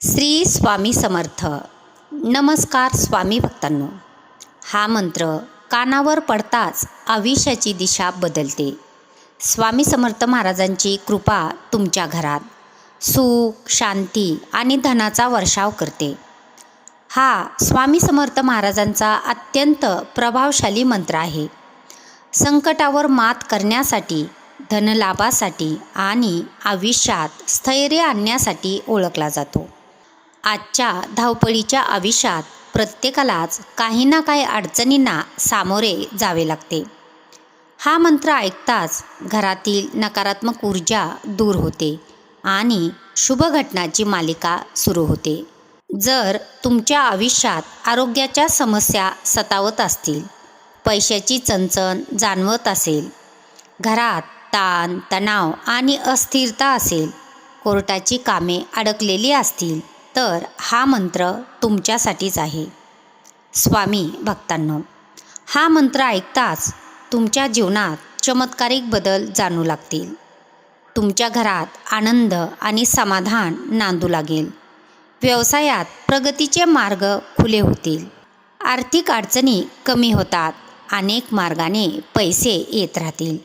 श्री स्वामी समर्थ. नमस्कार स्वामी भक्तांनो. हा मंत्र कानावर पडताच आयुष्याची दिशा बदलते. स्वामी समर्थ महाराजांची कृपा तुमच्या घरात सुख, शांती आणि धनाचा वर्षाव करते. हा स्वामी समर्थ महाराजांचा अत्यंत प्रभावशाली मंत्र आहे. संकटावर मात करण्यासाठी, धनलाभासाठी आणि आयुष्यात स्थैर्य आणण्यासाठी ओळखला जातो. आजच्या धावपळीच्या आयुष्यात प्रत्येकालाच काही ना काही अडचणींना सामोरे जावे लागते. हा मंत्र ऐकताच घरातील नकारात्मक ऊर्जा दूर होते आणि शुभ घटनाची मालिका सुरू होते. जर तुमच्या आयुष्यात आरोग्याच्या समस्या सतावत असतील, पैशाची चणचण जाणवत असेल, घरात ताण तणाव आणि अस्थिरता असेल, कोर्टाची कामे अडकलेली असतील, तर हा मंत्र तुमच्यासाठीच आहे. स्वामी भक्तांनो, हा मंत्र ऐकताच तुमच्या जीवनात चमत्कारिक बदल जाणू लागतील. तुमच्या घरात आनंद आणि समाधान नांदू लागेल. व्यवसायात प्रगतीचे मार्ग खुले होतील. आर्थिक अडचणी कमी होतात. अनेक मार्गाने पैसे येत राहतील.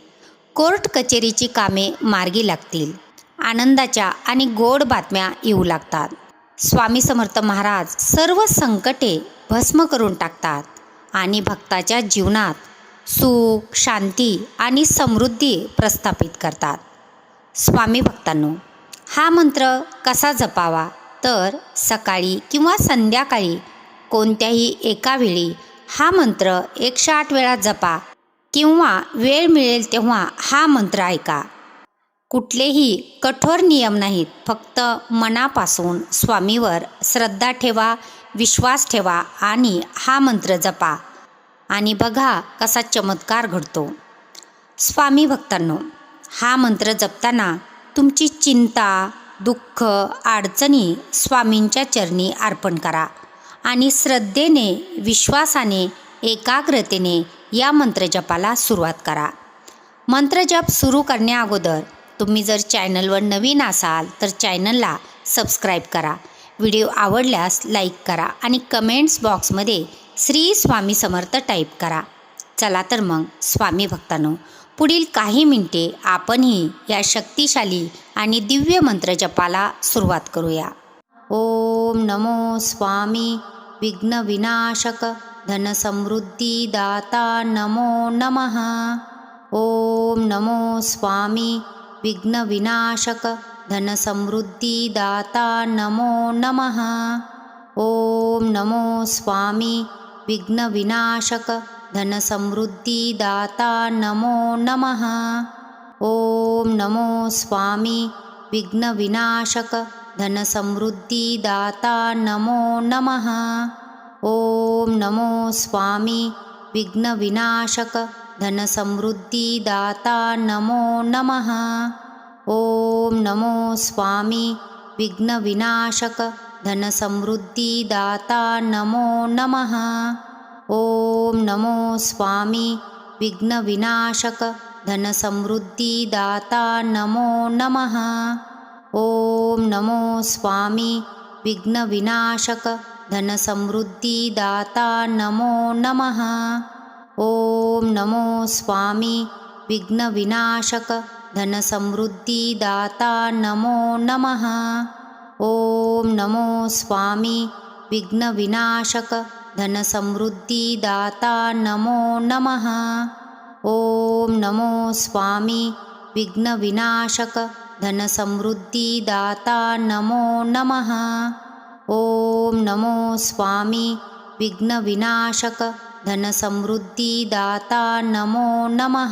कोर्ट कचेरीची कामे मार्गी लागतील. आनंदाच्या आणि गोड बातम्या येऊ लागतात. स्वामी समर्थ महाराज सर्व संकटे भस्म करून टाकतात आणि भक्ताच्या जीवनात सुख, शांती आणि समृद्धी प्रस्थापित करतात. स्वामी भक्तांनो, हा मंत्र कसा जपावा? तर सकाळी किंवा संध्याकाळी कोणत्याही एका वेळी हा मंत्र 108 वेळा जपा किंवा वेळ मिळेल तेव्हा हा मंत्र ऐका. कुठलेही कठोर नियम नाहीत. फक्त मनापासून स्वामीवर श्रद्धा ठेवा, विश्वास ठेवा आणि हा मंत्र जपा आणि बघा कसा चमत्कार घडतो. स्वामी भक्तांनो, हा मंत्र जपताना तुमची चिंता, दुःख, अडचणी स्वामींच्या चरणी अर्पण करा आणि श्रद्धेने, विश्वासाने, एकाग्रतेने या मंत्रजपाला सुरुवात करा. मंत्रजप सुरू करण्याअगोदर तुम्ही जर चॅनलवर नवीन असाल तर चॅनलला सबस्क्राईब करा. व्हिडिओ आवडल्यास लाईक करा आणि कमेंट्स बॉक्समध्ये श्री स्वामी समर्थ टाईप करा. चला तर मग स्वामी भक्तांनो, पुढील काही मिनिटे आपणही या शक्तिशाली आणि दिव्य मंत्रजपाला सुरुवात करूया. ओम नमो स्वामी विघ्न विनाशक धनसमृद्धी दाता नमो नमः. ओम नमो स्वामी विघ्न विनाशक धनसमृद्धी दाता नमो नमः. ओम नमो स्वामी विघ्न विनाशक धनसमृद्धी दाता नमो नमः. ओम नमो स्वामी विघ्न विनाशक धनसमृद्धी दाता नमो नमः. ओम नमो स्वामी विघ्न विनाशक धनसमृद्धी दाता नमो नमः. ओम नमो स्वामी विघ्न विनाशक धनसमृद्धी दाता नमो नमः. ओम नमो स्वामी विघ्न विनाशक धनसमृद्धी दाता नमो नमः. ओम नमो स्वामी विघ्न विनाशक धनसमृद्धी दाता नमो नमः. ओम नमो स्वामी विघ्न विनाशक धनसमृद्धी दाता नमो नमः. ओम नमो स्वामी विघ्न विनाशक धनसमृद्धी दाता नमो नमः. ओम नमो स्वामी विघ्न विनाशक धनसमृद्धी दाता नमो नमः. ओम नमो स्वामी विघ्न विनाशक धनसमृद्धी दाता नमो नमः.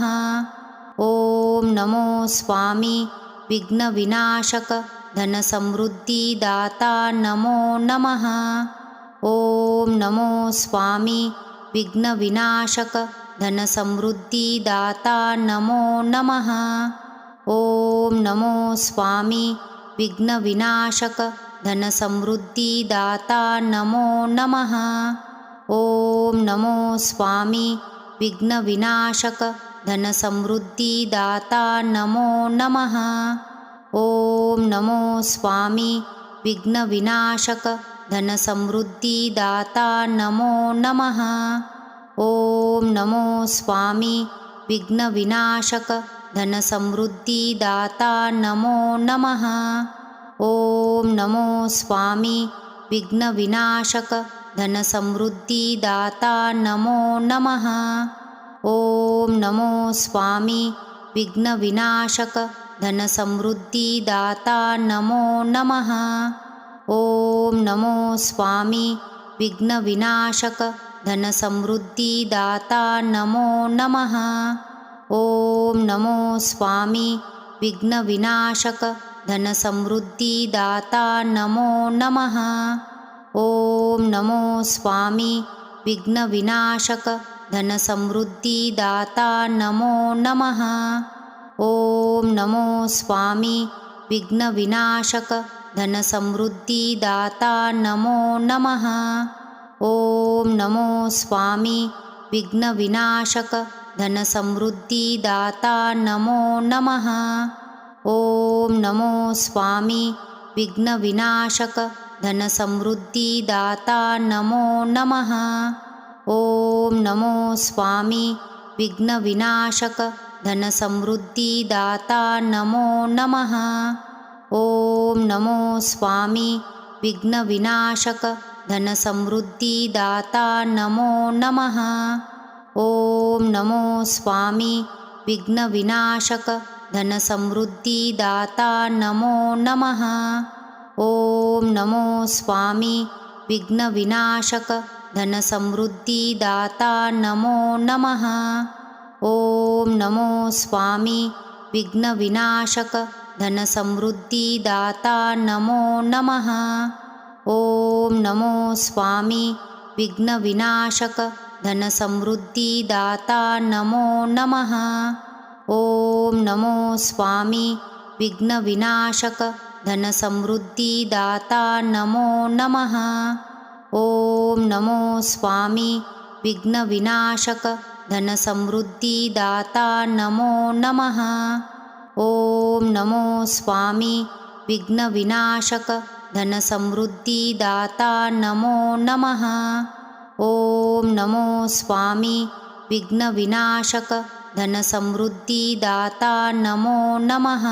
ओम नमो स्वामी विघ्न विनाशक धनसमृद्धी दाता नमो नमः. ओम नमो स्वामी विघ्न विनाशक धनसमृद्धी दाता नमो नमः. ओम नमो स्वामी विघ्न विनाशक धनसमृद्धी दाता नमो नमः. ओम नमो स्वामी विघ्न विनाशक धनसमृद्धी दाता नमो नमः. ओम नमो स्वामी विघ्नविनाशक धनसमृद्धिदाता नमो नमः। ॐ नमो स्वामी विघ्नविनाशक धनसमृद्धिदाता नमो नमः। ॐ नमो स्वामी विघ्नविनाशक धनसमृद्धिदाता नमो नमः। ॐ नमो स्वामी विघ्नविनाशक धनसमृद्धिदाता नमो नमः। ॐ नमो स्वामी विघ्नविनाशक धनसमृद्धिदाता नमो नमः। ॐ नमो स्वामी विघ्नविनाशक धनसमृद्धिदाता नमो नमः। ॐ नमो स्वामी विघ्नविनाशक धनसमृद्धिदाता नमो नमः। ॐ नमो स्वामी विघ्नविनाशक धनसमृद्धिदाता नमो नमः। ॐ नमो स्वामी विघ्नविनाशक धनसमृद्धिदाता नमो नमः। ॐ नमो स्वामी विघ्नविनाशक धनसमृद्धिदाता नमो नमः। ॐ नमो स्वामी विघ्नविनाशक धनसमृद्धिदाता नमो नमः। ॐ नमो स्वामी विघ्नविनाशक धनसमृद्धिदाता नमो नमः। ॐ नमो स्वामी विघ्नविनाशक धनसमृद्धिदाता नमो नमः। ॐ नमो स्वामी विघ्नविनाशक धनसमृद्धिदाता नमो नमः। ॐ नमो स्वामी विघ्नविनाशक धनसमृद्धिदाता नमो नमः। ॐ नमो स्वामी विघ्नविनाशक धनसमृद्धिदाता नमो नमः। ॐ नमो स्वामी विघ्नविनाशक धनसमृद्धिदाता नमो नमः। ॐ नमो स्वामी विघ्नविनाशक धनसमृद्धिदाता नमो नमः। ॐ नमो स्वामी विघ्नविनाशक धनसमृद्धिदाता नमो नमः। ॐ नमो स्वामी विघ्नविनाशक धनसमृद्धिदाता नमो नमः।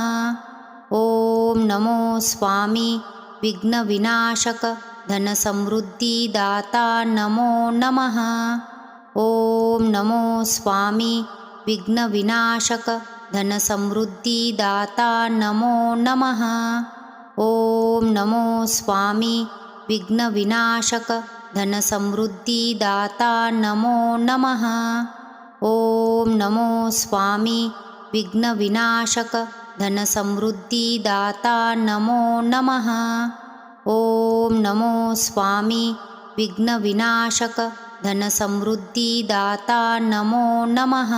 ॐ नमो स्वामी विघ्नविनाशक धनसमृद्धिदाता नमो नमः। ॐ नमो स्वामी विघ्नविनाशक धनसमृद्धिदाता नमो नमः। ॐ नमो स्वामी विघ्नविनाशक धनसमृद्धिदाता नमो नमः। ॐ नमो स्वामी विघ्नविनाशक धनसमृद्धिदाता नमो नमः। ॐ नमो स्वामी विघ्नविनाशक धनसमृद्धिदाता नमो नमः।